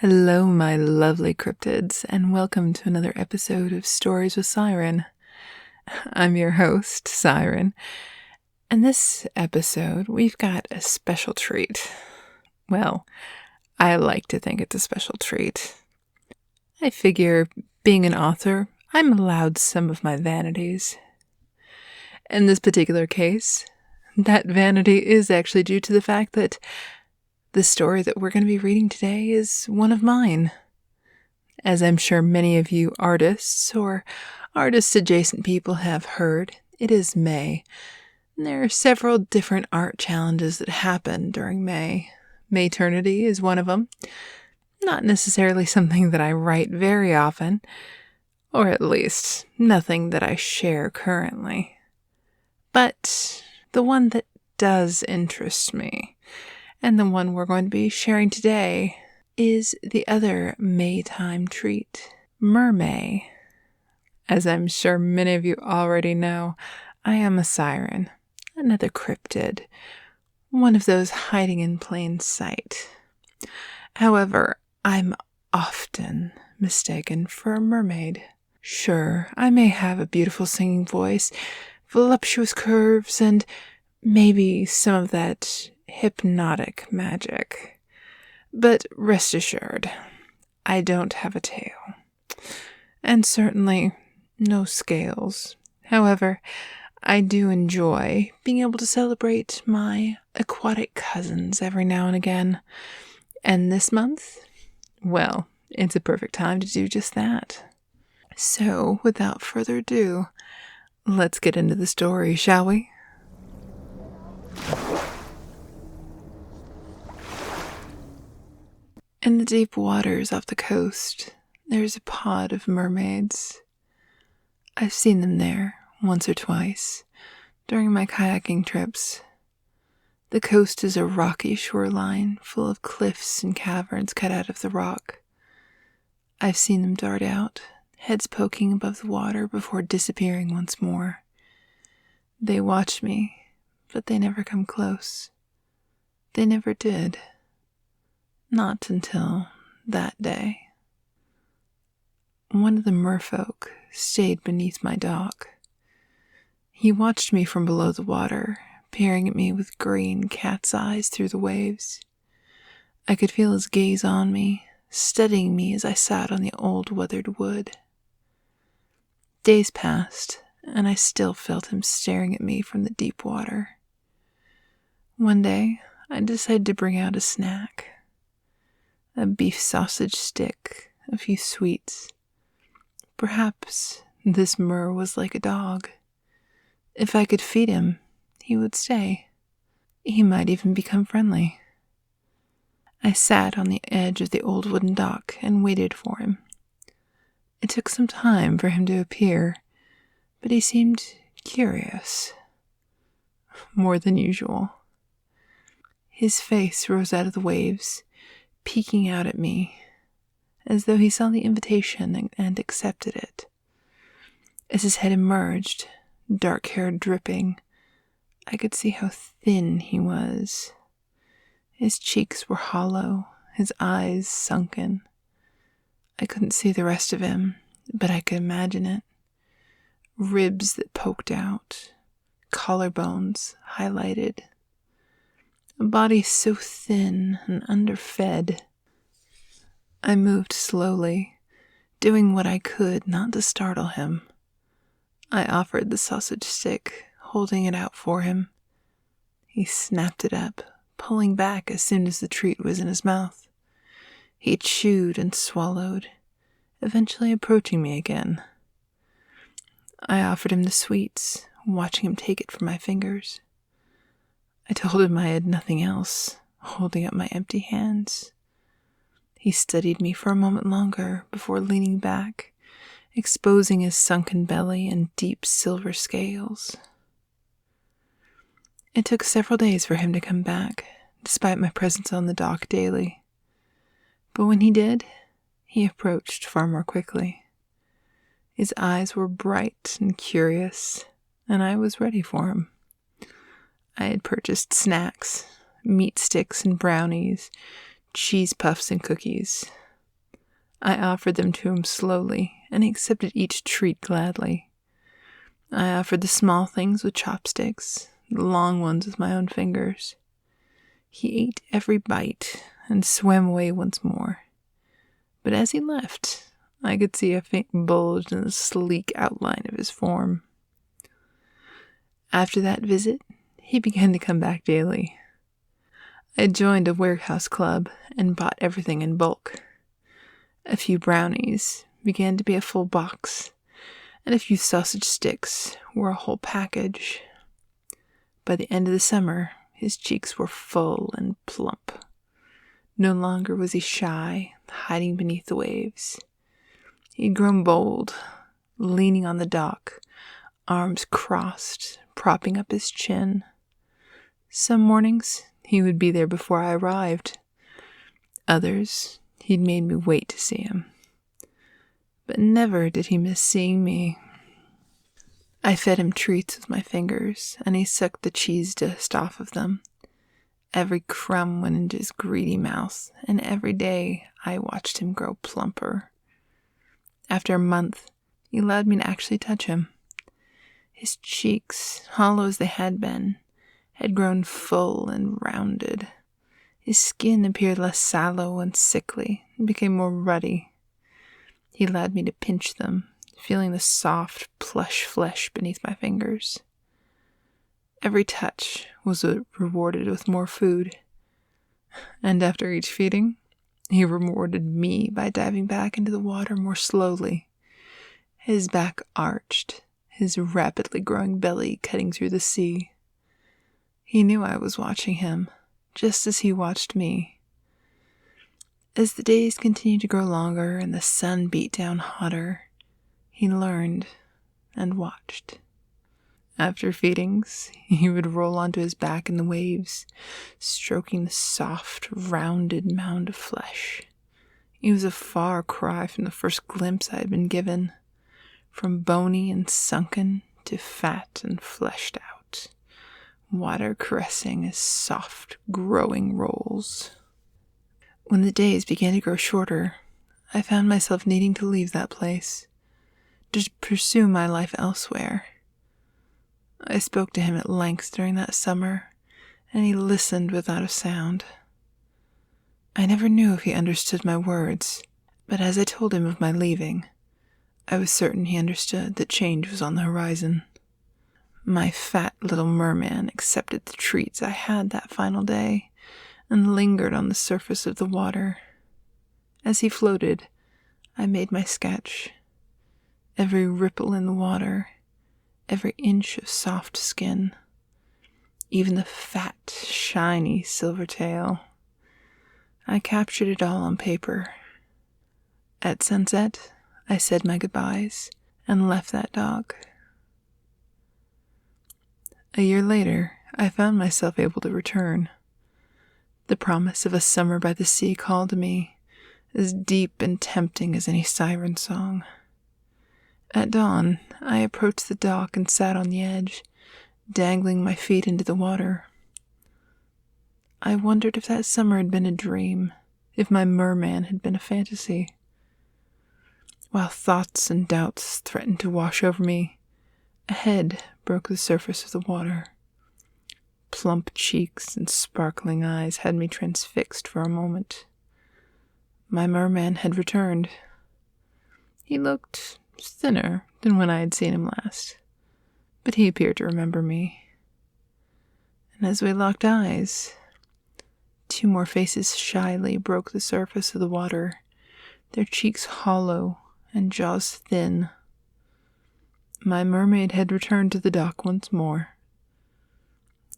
Hello, my lovely cryptids, and welcome to another episode of Stories with Siren. I'm your host, Siren, and this episode we've got a special treat. Well, I like to think it's a special treat. I figure, being an author, I'm allowed some of my vanities. In this particular case, that vanity is actually due to the fact that the story that we're going to be reading today is one of mine. As I'm sure many of you artists or artist-adjacent people have heard, it is May. And there are several different art challenges that happen during May. Mayternity is one of them. Not necessarily something that I write very often, or at least nothing that I share currently. But the one that does interest me, and the one we're going to be sharing today, is the other Maytime treat, Mer-May. As I'm sure many of you already know, I am a siren, another cryptid, one of those hiding in plain sight. However, I'm often mistaken for a mermaid. Sure, I may have a beautiful singing voice, voluptuous curves, and maybe some of that hypnotic magic. But rest assured, I don't have a tail. And certainly no scales. However, I do enjoy being able to celebrate my aquatic cousins every now and again. And this month, well, it's a perfect time to do just that. So, without further ado, let's get into the story, shall we? In the deep waters off the coast, there's a pod of mermaids. I've seen them there once or twice during my kayaking trips. The coast is a rocky shoreline full of cliffs and caverns cut out of the rock. I've seen them dart out, heads poking above the water before disappearing once more. They watch me, but they never come close. They never did. Not until that day. One of the merfolk stayed beneath my dock. He watched me from below the water, peering at me with green cat's eyes through the waves. I could feel his gaze on me, studying me as I sat on the old weathered wood. Days passed, and I still felt him staring at me from the deep water. One day, I decided to bring out a snack. A beef sausage stick, a few sweets. Perhaps this Mer was like a dog. If I could feed him, he would stay. He might even become friendly. I sat on the edge of the old wooden dock and waited for him. It took some time for him to appear, but he seemed curious. More than usual. His face rose out of the waves, peeking out at me, as though he saw the invitation and accepted it. As his head emerged, dark hair dripping, I could see how thin he was. His cheeks were hollow, his eyes sunken. I couldn't see the rest of him, but I could imagine it. Ribs that poked out, collarbones highlighted. A body so thin and underfed. I moved slowly, doing what I could not to startle him. I offered the sausage stick, holding it out for him. He snapped it up, pulling back as soon as the treat was in his mouth. He chewed and swallowed, eventually approaching me again. I offered him the sweets, watching him take it from my fingers. I told him I had nothing else, holding up my empty hands. He studied me for a moment longer before leaning back, exposing his sunken belly and deep silver scales. It took several days for him to come back, despite my presence on the dock daily. But when he did, he approached far more quickly. His eyes were bright and curious, and I was ready for him. I had purchased snacks, meat sticks and brownies, cheese puffs and cookies. I offered them to him slowly, and he accepted each treat gladly. I offered the small things with chopsticks, the long ones with my own fingers. He ate every bite and swam away once more. But as he left, I could see a faint bulge in the sleek outline of his form. After that visit, he began to come back daily. I joined a warehouse club and bought everything in bulk. A few brownies began to be a full box, and a few sausage sticks were a whole package. By the end of the summer, his cheeks were full and plump. No longer was he shy, hiding beneath the waves. He'd grown bold, leaning on the dock, arms crossed, propping up his chin. Some mornings, he would be there before I arrived. Others, he'd made me wait to see him. But never did he miss seeing me. I fed him treats with my fingers, and he sucked the cheese dust off of them. Every crumb went into his greedy mouth, and every day I watched him grow plumper. After a month, he allowed me to actually touch him. His cheeks, hollow as they had been, had grown full and rounded. His skin appeared less sallow and sickly, and became more ruddy. He allowed me to pinch them, feeling the soft, plush flesh beneath my fingers. Every touch was rewarded with more food. And after each feeding, he rewarded me by diving back into the water more slowly. His back arched, his rapidly growing belly cutting through the sea. He knew I was watching him, just as he watched me. As the days continued to grow longer and the sun beat down hotter, he learned and watched. After feedings, he would roll onto his back in the waves, stroking the soft, rounded mound of flesh. He was a far cry from the first glimpse I had been given, from bony and sunken to fat and fleshed out, water caressing his soft, growing rolls. When the days began to grow shorter, I found myself needing to leave that place, to pursue my life elsewhere. I spoke to him at length during that summer, and he listened without a sound. I never knew if he understood my words, but as I told him of my leaving, I was certain he understood that change was on the horizon. My fat little merman accepted the treats I had that final day and lingered on the surface of the water. As he floated, I made my sketch. Every ripple in the water, every inch of soft skin, even the fat, shiny silver tail. I captured it all on paper. At sunset, I said my goodbyes and left that dog. A year later, I found myself able to return. The promise of a summer by the sea called to me, as deep and tempting as any siren song. At dawn, I approached the dock and sat on the edge, dangling my feet into the water. I wondered if that summer had been a dream, if my merman had been a fantasy. While thoughts and doubts threatened to wash over me, a head broke the surface of the water. Plump cheeks and sparkling eyes had me transfixed for a moment. My merman had returned. He looked thinner than when I had seen him last, but he appeared to remember me. And as we locked eyes, two more faces shyly broke the surface of the water, their cheeks hollow and jaws thin. My mermaid had returned to the dock once more,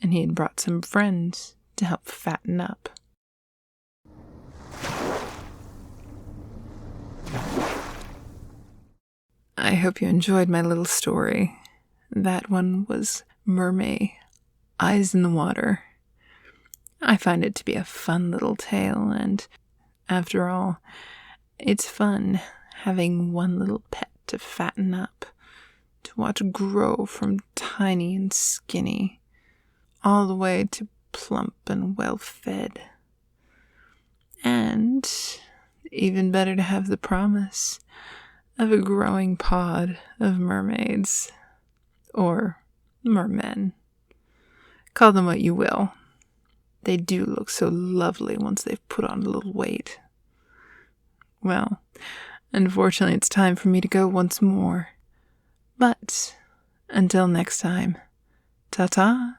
and he had brought some friends to help fatten up. I hope you enjoyed my little story. That one was Mer-May, Eyes in the Water. I find it to be a fun little tale, and after all, it's fun having one little pet to fatten up, to watch grow from tiny and skinny, all the way to plump and well-fed. And even better to have the promise of a growing pod of mermaids. Or mermen. Call them what you will. They do look so lovely once they've put on a little weight. Well, unfortunately it's time for me to go once more. But until next time, ta-ta.